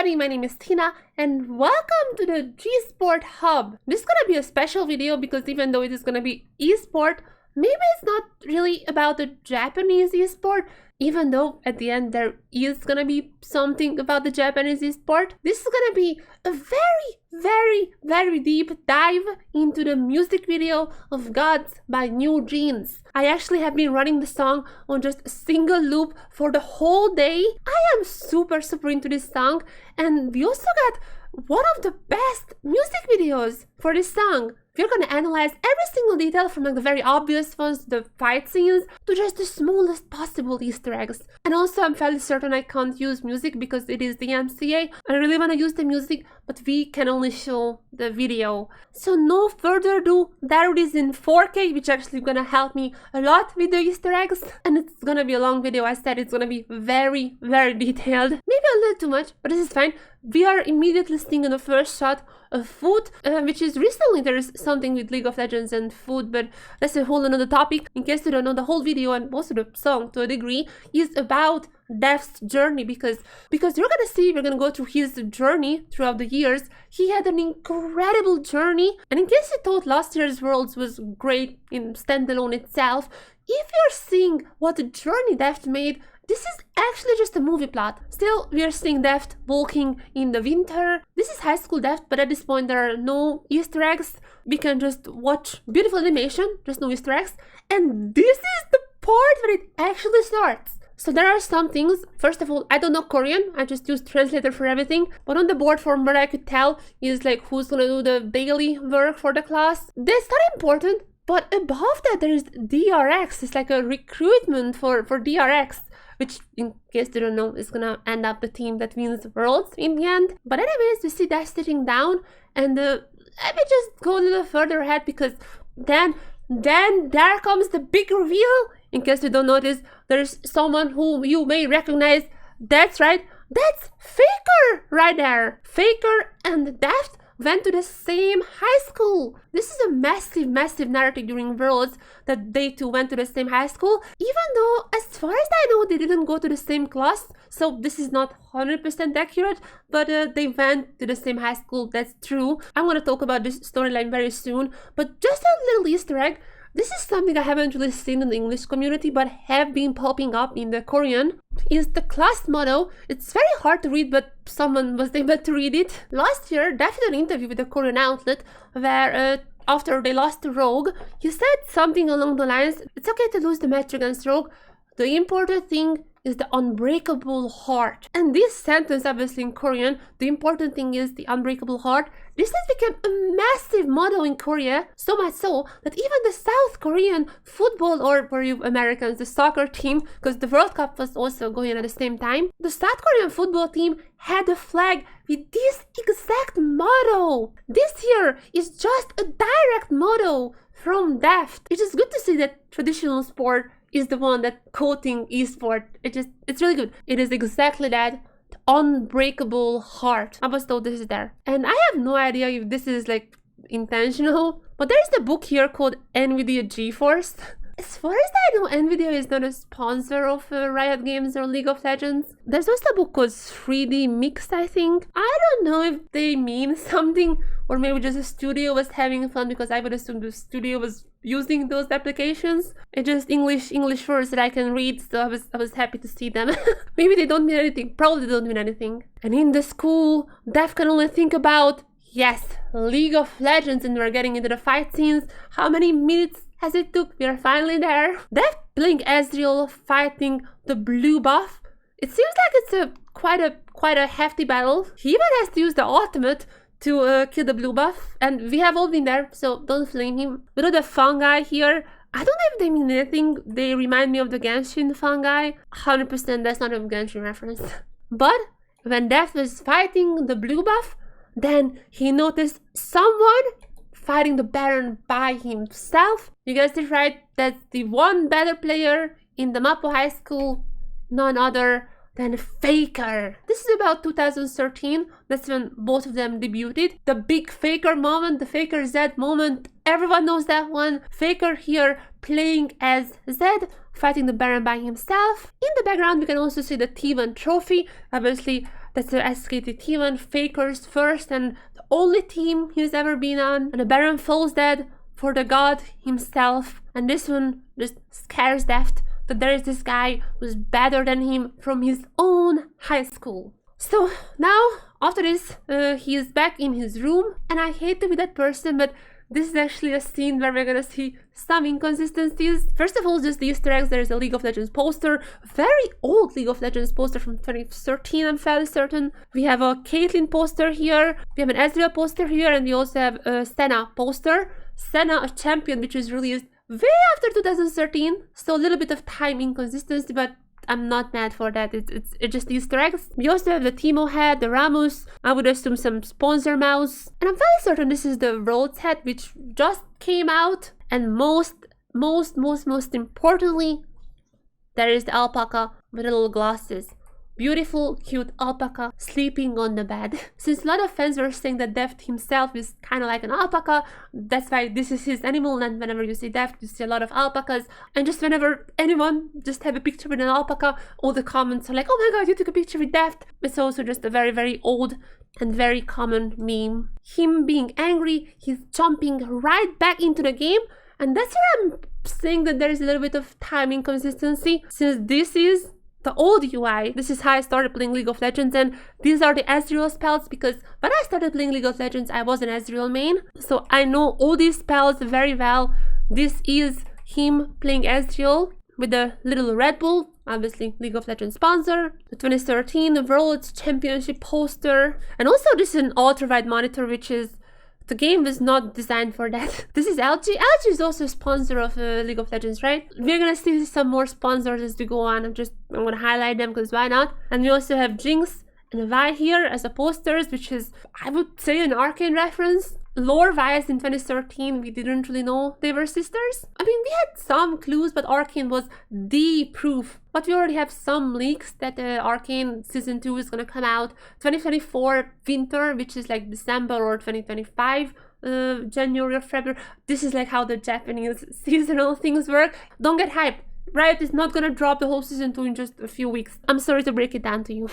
everybody, my name is Tina and welcome to the G-Sport Hub. This is gonna be a special video because even though it is gonna be e-sport, maybe it's not really about the Japanese e-sport, even though at the end there is gonna be something about the Japanese e-sport. This is gonna be a very deep dive into the music video of Gods by NewJeans. I actually have been running the song on just a single loop for the whole day. I am super into this song, and we also got one of the best music videos for this song. We're gonna analyze every single detail from like the very obvious ones, the fight scenes, to just the smallest possible Easter eggs. And also I'm fairly certain I can't use music because it is the MCA. I really wanna use the music, but we can only show the video. So no further ado, there it is in 4K, which actually gonna help me a lot with the Easter eggs. And it's gonna be a long video. I said it's gonna be very detailed. Maybe a little too much, but this is fine. We are immediately seeing in the first shot of food, which is recently there is something with League of Legends and food, but that's a whole another topic. In case you don't know, the whole video and also the song to a degree is about Deft's journey because you're gonna see, we're gonna go through his journey throughout the years. He had an incredible journey, and in case you thought last year's Worlds was great in standalone itself, if you're seeing what the journey Deft made, this is actually just a movie plot. Still, we are seeing Deft walking in the winter. This is high school Deft, but at this point there are no Easter eggs. We can just watch beautiful animation, just no Easter eggs. And this is the part where it actually starts. So there are some things. First of all, I don't know Korean. I just use translator for everything. But on the board, from what I could tell, is like who's gonna do the daily work for the class. That's not important. But above that, there is DRX. It's like a recruitment for DRX, which, in case you don't know, is gonna end up the team that wins Worlds in the end. But anyways, we see that sitting down, and let me just go a little further ahead because then there comes the big reveal. In case you don't notice, there's someone who you may recognize. That's right, that's Faker right there. Faker and Deft went to the same high school. This is a massive narrative during Worlds that they two went to the same high school, even though as far as I know they didn't go to the same class, so this is not 100% accurate, but they went to the same high school. That's true. I'm gonna talk about this storyline very soon, but just a little Easter egg. This is something I haven't really seen in the English community, but have been popping up in the Korean, is the class motto. It's very hard to read, but someone was able to read it. Last year, Deft did an interview with a Korean outlet where after they lost to Rogue, he said something along the lines, it's okay to lose the match against Rogue. The important thing is the unbreakable heart. And this sentence, obviously in Korean, the important thing is the unbreakable heart. This has become a massive motto in Korea, so much so that even the South Korean football, or for you Americans, the soccer team, because the World Cup was also going on at the same time, the South Korean football team had a flag with this exact motto. This here is just a direct motto from Deft. It is good to see that traditional sport is the one that quoting esport. It's really good. It is exactly that, the unbreakable heart. I was told this is there, and I have no idea if this is like intentional, but there's the book here called NVIDIA GeForce. As far as I know, NVIDIA is not a sponsor of Riot Games or League of Legends. There's also a book called 3D Mix, I think. I don't know if they mean something, or maybe just the studio was having fun, because I would assume the studio was using those applications. It's just English words that I can read, so I was happy to see them. Maybe they don't mean anything. Probably they don't mean anything. And in the school, Deft can only think about, yes, League of Legends, and we're getting into the fight scenes. How many minutes has it took? We are finally there. Deft playing Ezreal, fighting the blue buff. It seems like it's quite a hefty battle. He even has to use the ultimate to kill the blue buff, and we have all been there, so don't flame him. We got the fungi here. I don't know if they mean anything. They remind me of the Genshin fungi. 100% that's not a Genshin reference. But when Deft was fighting the blue buff, then he noticed someone fighting the Baron by himself. You guessed it right, that's the one better player in the Mapo High School, none other than Faker. This is about 2013, that's when both of them debuted. The big Faker moment, the Faker Zed moment, everyone knows that one. Faker here playing as Zed, fighting the Baron by himself. In the background we can also see the T1 trophy. Obviously That's the SKT T1 Faker's first and the only team he's ever been on. And the Baron falls dead for the god himself. And this one just scares Deft that there is this guy who's better than him from his own high school. So now, after this, he is back in his room, and I hate to be that person, but this is actually a scene where we're gonna see some inconsistencies. First of all, just the Easter eggs. There's a League of Legends poster, a very old League of Legends poster from 2013, I'm fairly certain. We have a Caitlyn poster here, we have an Ezreal poster here, and we also have a Senna poster. Senna, a champion which was released way after 2013, so a little bit of time inconsistency, but I'm not mad for that. It's just Easter eggs. We also have the Teemo head, the Ramos, I would assume some sponsor mouse, and I'm fairly certain this is the Rhodes head which just came out. And most importantly, there is the alpaca with little glasses. Beautiful, cute alpaca sleeping on the bed. Since a lot of fans were saying that Deft himself is kind of like an alpaca, that's why this is his animal, and whenever you see Deft, you see a lot of alpacas. And just whenever anyone just have a picture with an alpaca, all the comments are like, oh my god, you took a picture with Deft. It's also just a very old and very common meme. Him being angry, he's jumping right back into the game, and that's where I'm saying that there is a little bit of time inconsistency, since this is the old UI. This is how I started playing League of Legends, and these are the Ezreal spells, because when I started playing League of Legends, I was an Ezreal main, so I know all these spells very well. This is him playing Ezreal with the little Red Bull, obviously League of Legends sponsor, the 2013 World Championship poster, and also this is an ultra-wide monitor, which is, the game was not designed for that. This is LG. LG is also a sponsor of League of Legends, right? We're gonna see some more sponsors as we go on. I'm gonna highlight them because why not? And we also have Jinx and Vi here as a posters, which is, I would say, an Arcane reference. Lore-wise, in 2013, we didn't really know they were sisters. I mean, we had some clues, but Arcane was the proof. But we already have some leaks that Arcane Season 2 is gonna come out 2024 winter, which is like December, or 2025 January or February. This is like how the Japanese seasonal things work. Don't get hyped. Riot is not gonna drop the whole Season 2 in just a few weeks. I'm sorry to break it down to you.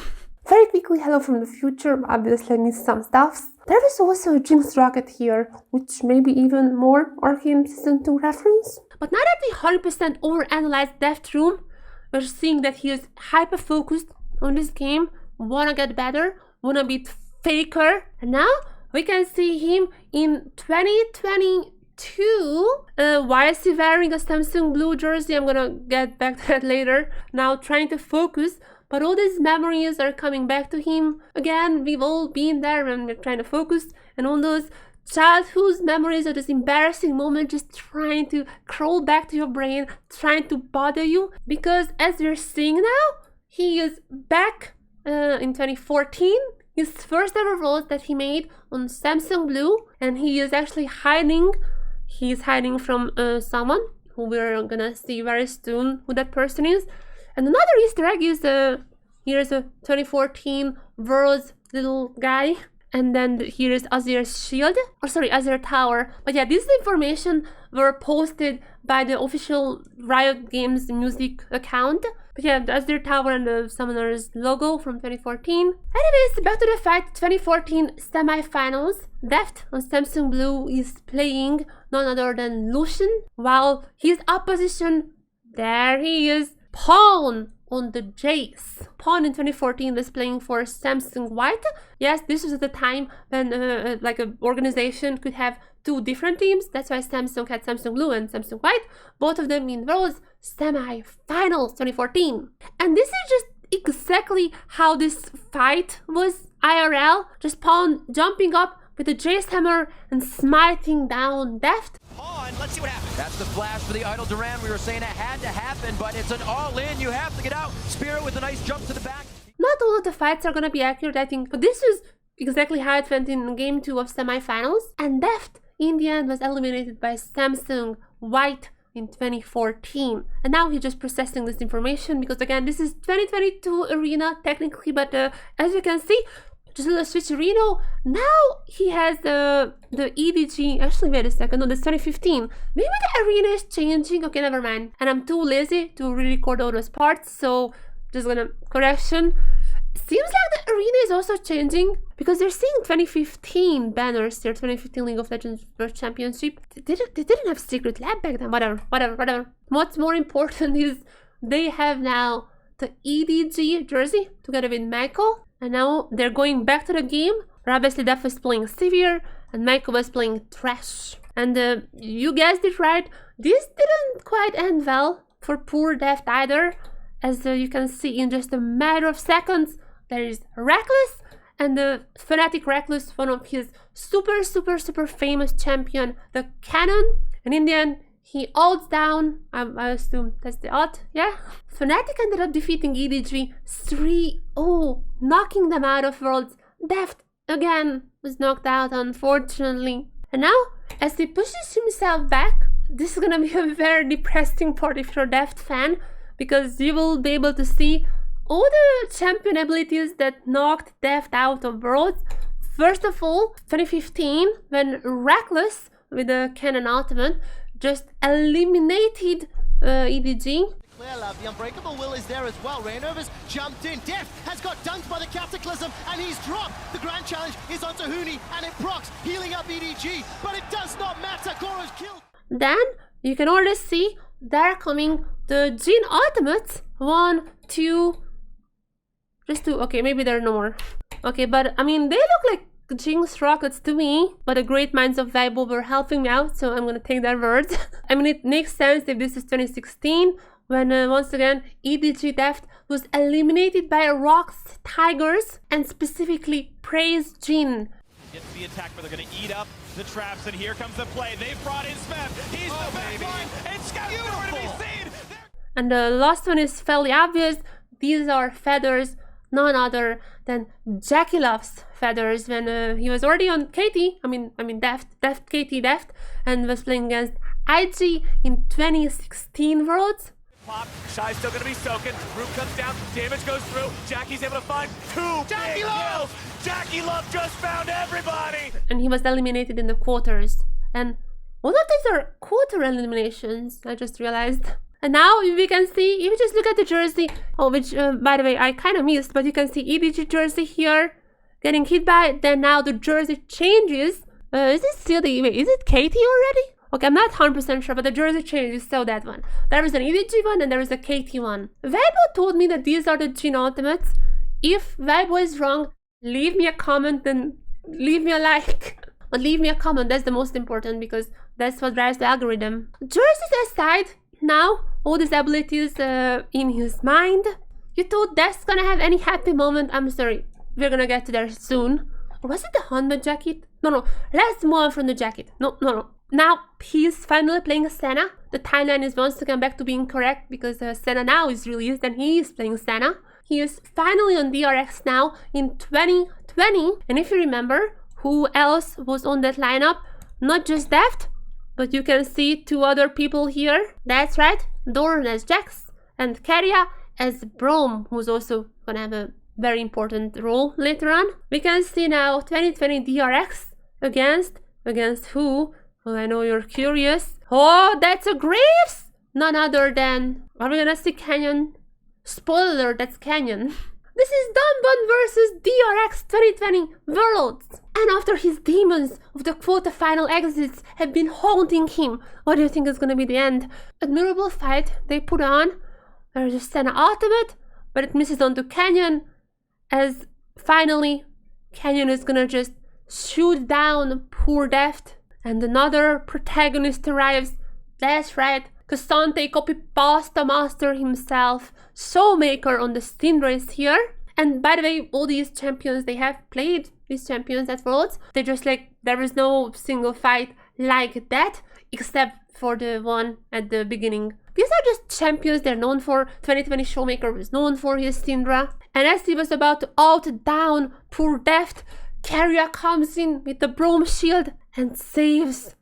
Very quickly, hello from the future. Obviously, I missed some stuffs. There is also a Jinx rocket here, which may be even more Arcane Season 2 reference. But now that we 100% overanalyzed Deft room, we're seeing that he is hyper-focused on this game, wanna get better, wanna beat Faker, and now we can see him in 2022. Why is he wearing a Samsung blue jersey? I'm gonna get back to that later. Now trying to focus, but all these memories are coming back to him. Again, we've all been there when we're trying to focus, and all those childhood memories of this embarrassing moment just trying to crawl back to your brain, trying to bother you. Because as we're seeing now, he is back in 2014. His first ever role that he made on Samsung Blue, and he is actually hiding. He's hiding from someone who we're gonna see very soon who that person is. And another Easter egg is here's a 2014 World's little guy, and then here is Azir's shield, or sorry, Azir Tower. But yeah, this information were posted by the official Riot Games music account. But yeah, the Azir Tower and the Summoner's logo from 2014. Anyways, back to the fact, 2014 semi-finals. Deft on Samsung Blue is playing none other than Lucian, while his opposition, there he is, Pawn on the Jace. Pawn in 2014 was playing for Samsung White. Yes, this was at the time when like an organization could have two different teams. That's why Samsung had Samsung Blue and Samsung White. Both of them in Worlds semi-finals 2014. And this is just exactly how this fight was IRL. Just Pawn jumping up with the Jace hammer and smiting down Deft. On, let's see what happens. That's the flash for the Idol Duran. We were saying it had to happen, but it's an all-in. You have to get out. Spirit with a nice jump to the back. Not all of the fights are gonna be accurate, I think, but this was exactly how it went in Game 2 of semi-finals. And Deft, in the end, was eliminated by Samsung White in 2014. And now he's just processing this information, because again, this is 2022 arena technically, but as you can see, just a little switcherino. Now he has the EDG. Actually, wait a second. No, that's 2015. Maybe the arena is changing. Okay, never mind. And I'm too lazy to re-record all those parts, so just gonna correction. seems like the arena is also changing because they're seeing 2015 banners here, 2015 League of Legends World Championship. They didn't have Secret Lab back then. Whatever. What's more important is they have now the EDG jersey together with Michael, and now they're going back to the game. Obviously, Deft was playing Severe and Michael was playing Trash. And you guessed it right, this didn't quite end well for poor Deft either. As you can see in just a matter of seconds, there is Reckless, and the Fnatic Reckless, one of his super famous champion, the Cannon. And in the end, he ults down. I assume that's the ult, yeah? Fnatic ended up defeating EDG 3-0, knocking them out of Worlds. Deft, again, was knocked out, unfortunately. And now, as he pushes himself back, this is gonna be a very depressing part if you're a Deft fan, because you will be able to see all the champion abilities that knocked Deft out of Worlds. First of all, 2015, when Reckless, with the Cannon Ultimate, just eliminated EDG. Clear love, the unbreakable will is there as well. Rainova's jumped in. Deft has got dunked by the Cataclysm and he's dropped. The grand challenge is onto Huni and it procs, healing up EDG, but it does not matter. Goro's killed. Then you can already see they're coming the Jin Ultimates. 1, 2, just 2. Okay, maybe there are no more. Okay, but I mean, they look like Jinx rockets to me, but the great minds of Weibo were helping me out, so I'm gonna take their words. I mean, it makes sense if this is 2016, when once again EDG Deft was eliminated by Rock's Tigers, and specifically Praise Jin. Gets the attack, but they're gonna eat up the traps, and here comes the play. They've brought in Smith. He's the back line, and Scout's nowhere to be seen. And the last one is fairly obvious. These are feathers, none other than Jackie Love's feathers, when he was already on KT, I mean Deft, KT Deft, and was playing against IG in 2016 Worlds. Pop, Shy's still gonna be soaking. Root comes down, damage goes through. Jackie's able to find 2 big kills. Jackie Love just found everybody. And he was eliminated in the quarters. And all of these are quarter eliminations, I just realized. And now we can see, if you just look at the jersey, which by the way I kind of missed, but you can see EDG jersey here getting hit by, then now the jersey changes. Is it still the, wait, is it KT already? Okay, I'm not 100% sure, but the jersey changes, so that one. There is an EDG one and there is a KT one. Weibo told me that these are the Jin Ultimates. If Weibo is wrong, leave me a comment and leave me a like. But leave me a comment, that's the most important, because that's what drives the algorithm. Jerseys aside, now all these abilities in his mind. You thought Deft's gonna have any happy moment? I'm sorry, we're gonna get to there soon. Or was it the Honda jacket? No, let's move on from the jacket. No. Now he's finally playing Senna. The timeline is once again back to being correct, because Senna now is released and he is playing Senna. He is finally on DRX now in 2020. And if you remember, who else was on that lineup? Not just Deft, but you can see 2 other people here. That's right, Doran as Jax and Keria as Braum, who's also gonna have a very important role later on. We can see now 2020 DRX against who? Oh, I know you're curious. Oh, that's a Graves! None other than, are we gonna see Canyon? Spoiler, that's Canyon. This is Dunban versus DRX 2020 Worlds. And after his demons of the quarterfinal exits have been haunting him, what do you think is gonna be the end? Admirable fight they put on. There's a Senna ultimate, but it misses onto Canyon, as finally Canyon is gonna just shoot down poor Deft. And another protagonist arrives. That's right, Cassante Copypasta Master himself, Showmaker on the Syndra is here. And by the way, all these champions, they have played these champions at Worlds. They just like, there is no single fight like that, except for the one at the beginning. These are just champions they're known for. 2020 Showmaker was known for his Syndra. And as he was about to ult down poor Deft, Keria comes in with the Braum shield and saves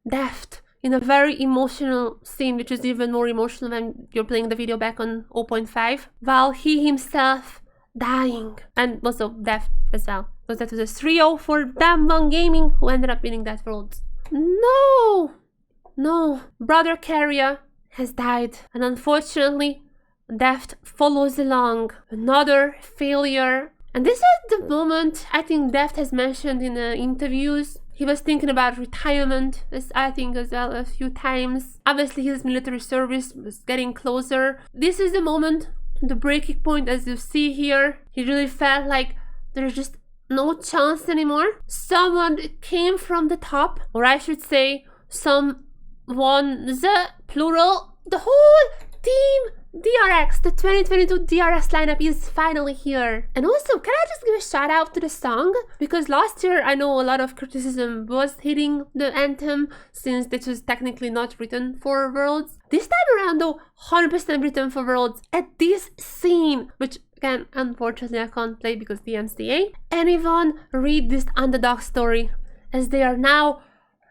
Deft in a very emotional scene, which is even more emotional when you're playing the video back on 0.5, while he himself dying. And also Deft as well, because that was a 3-0 for Damwon Gaming, who ended up winning that Worlds. No, brother Keria has died, and unfortunately Deft follows along. Another failure. And this is the moment I think Deft has mentioned in interviews. He was thinking about retirement, as I think as well, a few times. Obviously his military service was getting closer. This is the moment, the breaking point, as you see here. He really felt like there's just no chance anymore. Someone came from the top, or I should say someone, the plural, the whole team DRX, the 2022 DRX lineup is finally here. And also, can I just give a shout out to the song? Because last year I know a lot of criticism was hitting the Anthem, since this was technically not written for Worlds. This time around though, 100% written for Worlds. At this scene, which again, unfortunately I can't play because DMCA. Anyone read this underdog story, as they are now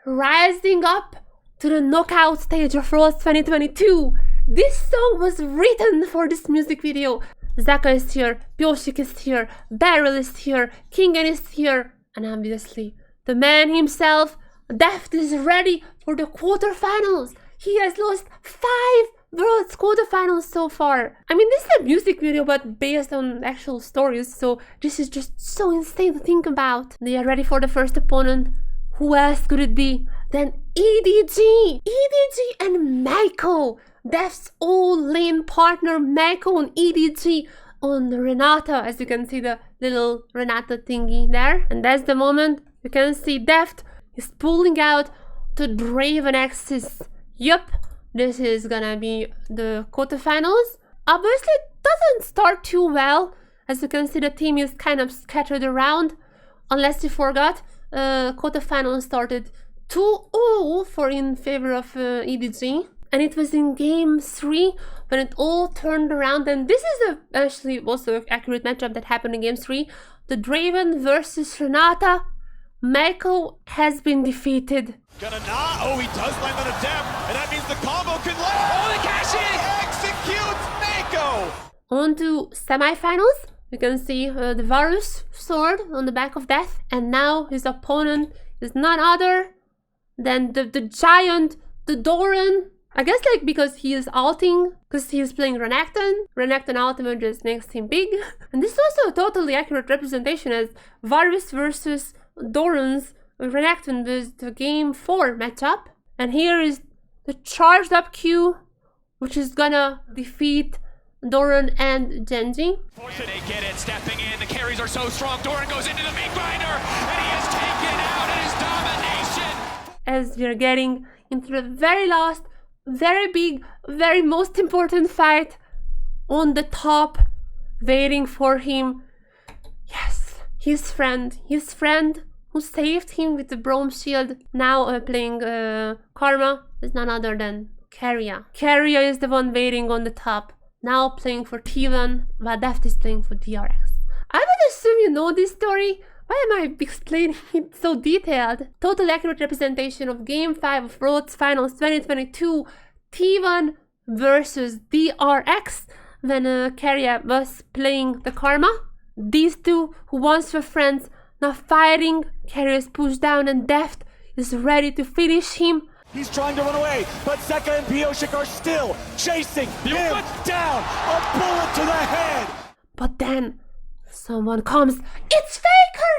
rising up to the knockout stage of Worlds 2022. This song was written for this music video. Zaka is here, Pioshik is here, Beryl is here, Kingen is here, and obviously the man himself, Deft, is ready for the quarterfinals. He has lost 5 Worlds quarterfinals so far. I mean, this is a music video but based on actual stories, so this is just so insane to think about. They are ready for the first opponent. Who else could it be than EDG? EDG and Michael. Deft's all-lane partner Mako and EDG on Renata, as you can see the little Renata thingy there. And that's the moment you can see Deft is pulling out the Draven Axis. Yup, this is gonna be the quarterfinals. Obviously it doesn't start too well. As you can see, the team is kind of scattered around. Unless you forgot, quarterfinals started 2-0 in favor of EDG. And it was in game 3 when it all turned around. And this is actually also an accurate matchup that happened in game 3. The Draven versus Renata. Mako has been defeated. Gonna not. Oh, he does land on a Deft, and that means the combo can land. Oh, the cash in! Executes Mako! On to semifinals. You can see the Varus sword on the back of Death. And now his opponent is none other than the giant, the Doran. I guess like because he is ulting, because he is playing Renekton. Renekton ultimate just makes him big. And this is also a totally accurate representation, as Varus versus Doran's Renekton was the game 4 matchup. And here is the charged up Q, which is gonna defeat Doran and Genji. Fortunate they get it, stepping in, the carries are so strong. Doran goes into the meat grinder, and he is taken out in his domination. As we are getting into the very last, very big, very most important fight on the top, waiting for him. Yes, his friend who saved him with the Braum shield, now playing Karma, is none other than Keria. Keria is the one waiting on the top, now playing for T1, while Deft is playing for DRX. I would assume you know this story. Why am I explaining it so detailed? Total accurate representation of Game 5 of Worlds Finals 2022, T1 versus DRX, when Keria was playing the Karma. These two, who once were friends, now fighting. Keria is pushed down and Deft is ready to finish him. He's trying to run away, but Zeka and Pioshik are still chasing him down. A bullet to the head. But then someone comes. It's Faker!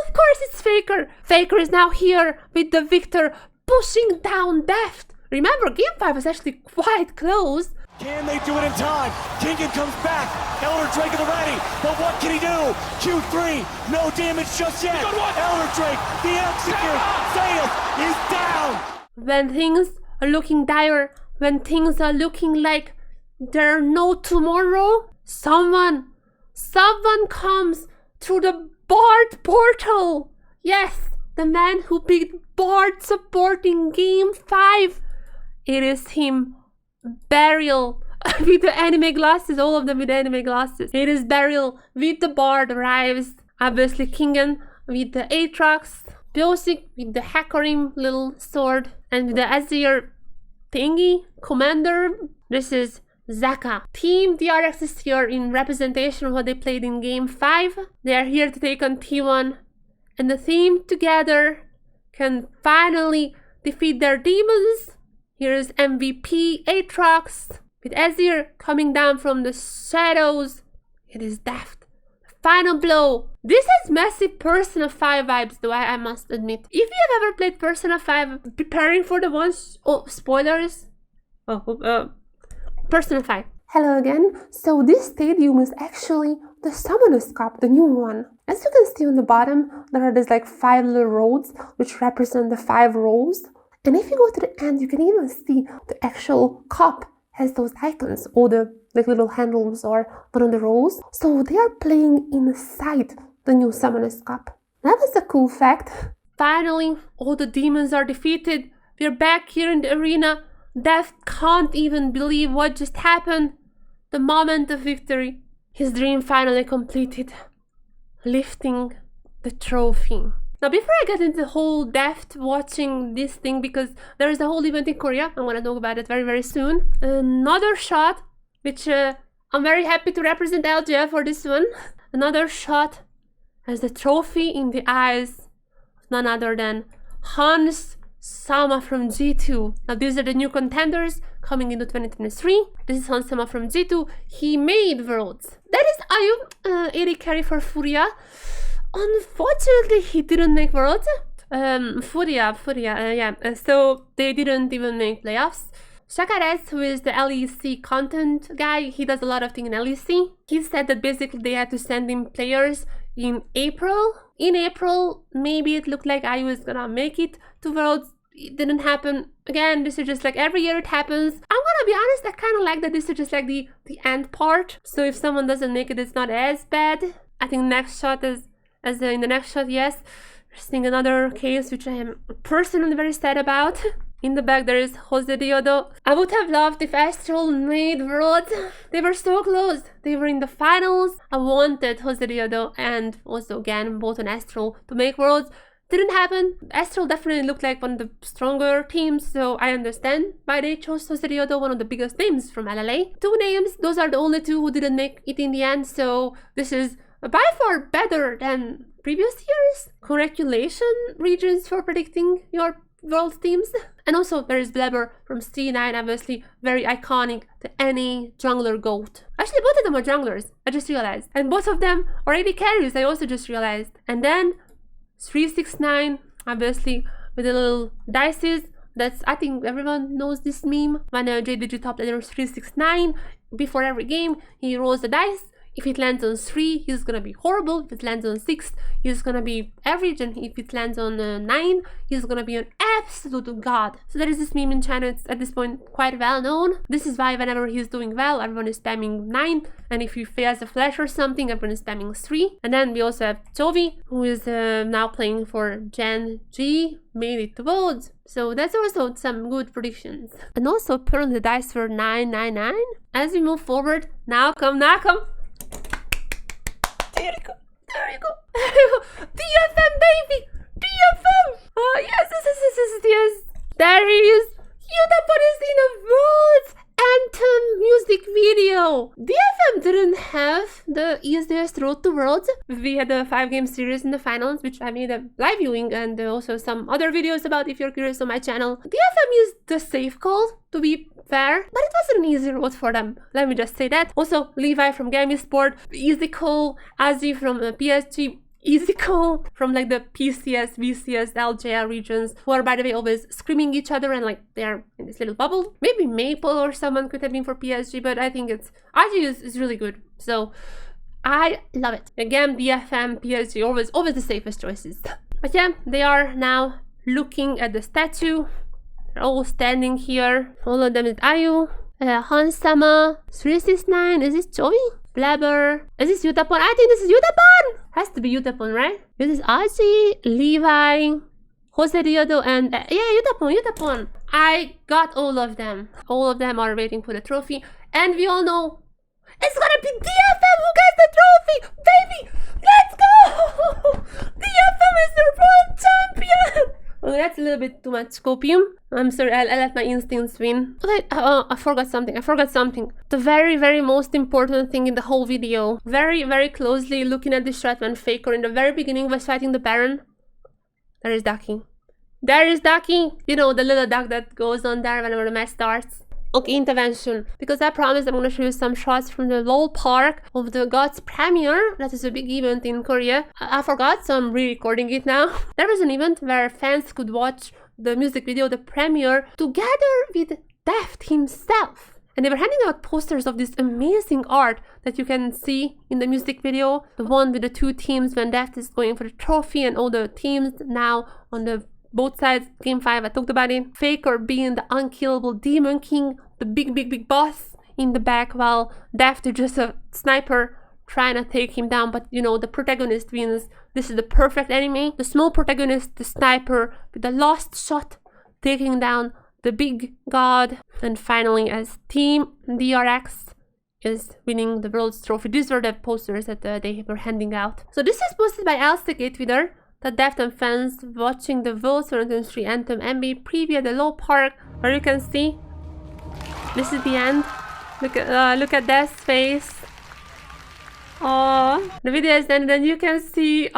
Of course it's Faker! Faker is now here with the victor, pushing down Deft. Remember, game 5 was actually quite close. Can they do it in time? Kingen comes back. Elder Drake at the ready. But what can he do? Q3, no damage just yet. Elder Drake, the execute, fails, he's down. When things are looking dire, when things are looking like there are no tomorrow, someone comes through the Bard portal. Yes, the man who picked Bard support in game 5. It is him, Beryl, with the anime glasses, all of them with anime glasses. It is Beryl with the Bard arrives. Obviously Kingen with the Aatrox, Pioshik with the Hakarim little sword, and with the Azir thingy, commander. This is Zaka. Team DRX is here in representation of what they played in game 5. They are here to take on T1, and the team together can finally defeat their demons. Here is MVP Aatrox With Azir coming down from the shadows, it is Deft. Final blow. This has massive Persona 5 vibes though, I must admit. If you have ever played Persona 5, preparing for the ones... Oh, spoilers. Persona 5. Hello again. So this stadium is actually the Summoners Cup, the new one. As you can see on the bottom, there are these like 5 little roads which represent the 5 roles. And if you go to the end, you can even see the actual cup has those icons, all the like little handles or one of the roles. So they are playing inside the new Summoners Cup. That was a cool fact. Finally, all the demons are defeated. We're back here in the arena. Deft can't even believe what just happened. The moment of victory. His dream finally completed. Lifting the trophy. Now before I get into the whole Deft watching this thing, because there is a whole event in Korea, I'm gonna talk about it very soon. Another shot, which I'm very happy to represent LGF for this one. Another shot has the trophy in the eyes of none other than Hans Sama from G2. Now these are the new contenders coming into 2023. This is Hans Sama from G2. He made Worlds. That is Ayu, AD carry for Furia. Unfortunately, he didn't make Worlds. Furia, so they didn't even make playoffs. Shakares, who is the LEC content guy, he does a lot of things in LEC. He said that basically they had to send him players in April. In April, maybe it looked like Ayu was gonna make it to Worlds. It didn't happen. Again, this is just like every year it happens. I'm gonna be honest, I kind of like that this is just like the end part. So if someone doesn't make it, it's not as bad. I think next shot is, in the next shot, yes. We're seeing another case which I am personally very sad about. In the back there is Jose Diodo. I would have loved if Astral made Worlds. They were so close. They were in the finals. I wanted Jose Diodo and also again both on Astral to make Worlds. Didn't happen. Astral definitely looked like one of the stronger teams, so I understand why they chose Jose Diodo, one of the biggest names from LLA. 2 names, those are the only 2 who didn't make it in the end, so this is by far better than previous years. Congratulations, Regions, for predicting your World teams. And also there is Blabber from C9, obviously very iconic to any jungler GOAT. Actually, both of them are junglers, I just realized. And both of them are AD carries, I also just realized. And then 369, obviously with the little dices. That's, I think everyone knows this meme. When JDG top laner 369, before every game, he rolls the dice. If it lands on 3, he's gonna be horrible. If it lands on 6, he's gonna be average. And if it lands on 9, he's gonna be an absolute god. So there is this meme in China. It's at this point quite well known. This is why whenever he's doing well, everyone is spamming 9. And if he fails a flash or something, everyone is spamming 3. And then we also have Chovy, who is now playing for Gen G, made it to Worlds. So that's also some good predictions. And also apparently the dice were 999. As we move forward, now come. There you go. DFM, baby! DFM! Oh, yes. There he is. Yudapon is in a Worlds Anthem music video. DFM didn't have the easiest road to Worlds. We had a 5-game series in the finals, which I made a live viewing and also some other videos about if you're curious on my channel. DFM used the safe call, to be fair, but it wasn't an easy road for them. Let me just say that. Also, Levi from Gami Sport, easy call. Azi from PSG, easy call. From like the PCS, VCS, LJR regions, who are by the way always screaming each other and like they're in this little bubble. Maybe Maple or someone could have been for PSG, but I think it's Azi is really good. So I love it. Again, DFM, PSG, always the safest choices. But yeah, they are now looking at the statue. They're all standing here. All of them is Ayu, Hansama, 369. Is this Chovy? Blabber. Is this Yutapon? I think this is Yutapon! Has to be Yutapon, right? This is Aji, Levi, Jose Diodo, and yeah, Yutapon. I got all of them. All of them are waiting for the trophy. And we all know it's gonna be DFM who gets the trophy! Baby! Let's go! DFM is the world champion! Well, that's a little bit too much scopium. I'm sorry, I let my instincts win. Wait, I forgot something. The very most important thing in the whole video. Very closely looking at the shot when Faker in the very beginning was fighting the Baron. There is Ducky. You know, the little duck that goes on there whenever the match starts. Okay, intervention, because I promised I'm gonna show you some shots from the LOL Park of the Gods premiere. That is a big event in Korea. I forgot, so I'm re-recording it now. There was an event where fans could watch the music video, the premiere, together with Deft himself. And they were handing out posters of this amazing art that you can see in the music video. The one with the two teams when Deft is going for the trophy and all the teams now on the both sides. Game 5, I talked about it. Faker being the unkillable Demon King, the big boss in the back, while Deft is just a sniper trying to take him down. But you know, the protagonist wins. This is the perfect enemy. The small protagonist, the sniper, with the last shot taking down the big god. And finally, as Team DRX is winning the world's trophy. These were the posters that they were handing out. So this is posted by Alstigate Twitter. The Deft and fans watching the World 2023 Anthem MB preview at the LOL Park, where you can see this is the end. Look at Deft's face. The video is ended, and you can see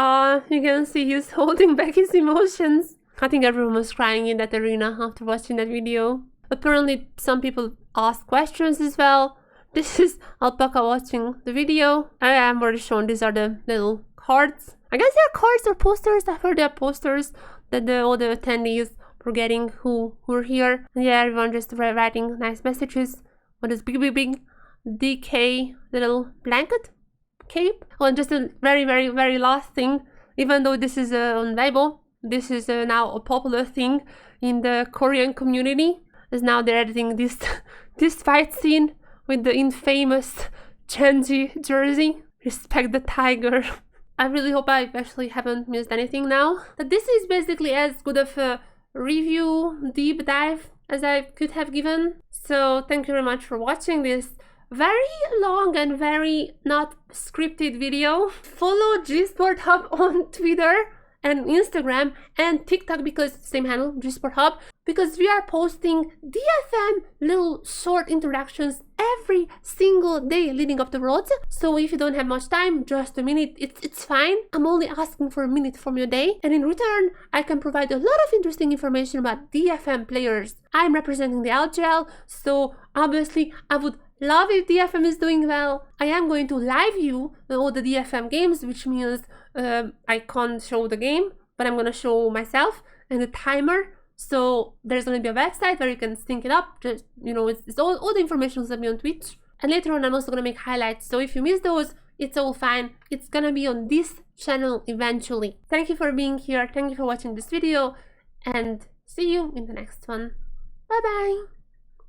he's holding back his emotions. I think everyone was crying in that arena after watching that video. Apparently, some people asked questions as well. This is Alpaca watching the video. I am already shown. These are the little cards. I guess they are cards or posters. I heard they are posters that all the attendees were getting who were here. And yeah, everyone just writing nice messages on this big DK little blanket cape. Oh, and just a very last thing. Even though this is on Weibo, this is now a popular thing in the Korean community. As now they're editing this this fight scene with the infamous Genji jersey. Respect the tiger. I really hope I actually haven't missed anything now. But this is basically as good of a review deep dive as I could have given. So thank you very much for watching this very long and very not scripted video. Follow G-Sport Hub on Twitter and Instagram and TikTok, because same handle, G-Sport Hub, because we are posting DFM little short introductions every single day leading up to Worlds. So if you don't have much time, just a minute, it's fine. I'm only asking for a minute from your day, and in return I can provide a lot of interesting information about DFM players. I'm representing the LGL, so obviously I would love if DFM is doing well. I am going to live view all the DFM games, which means I can't show the game, but I'm gonna show myself and the timer. So there's gonna be a website where you can sync it up. Just, you know, it's all the information is gonna be on Twitch. And later on I'm also gonna make highlights. So if you miss those, it's all fine. It's gonna be on this channel eventually. Thank you for being here. Thank you for watching this video, and see you in the next one. Bye bye.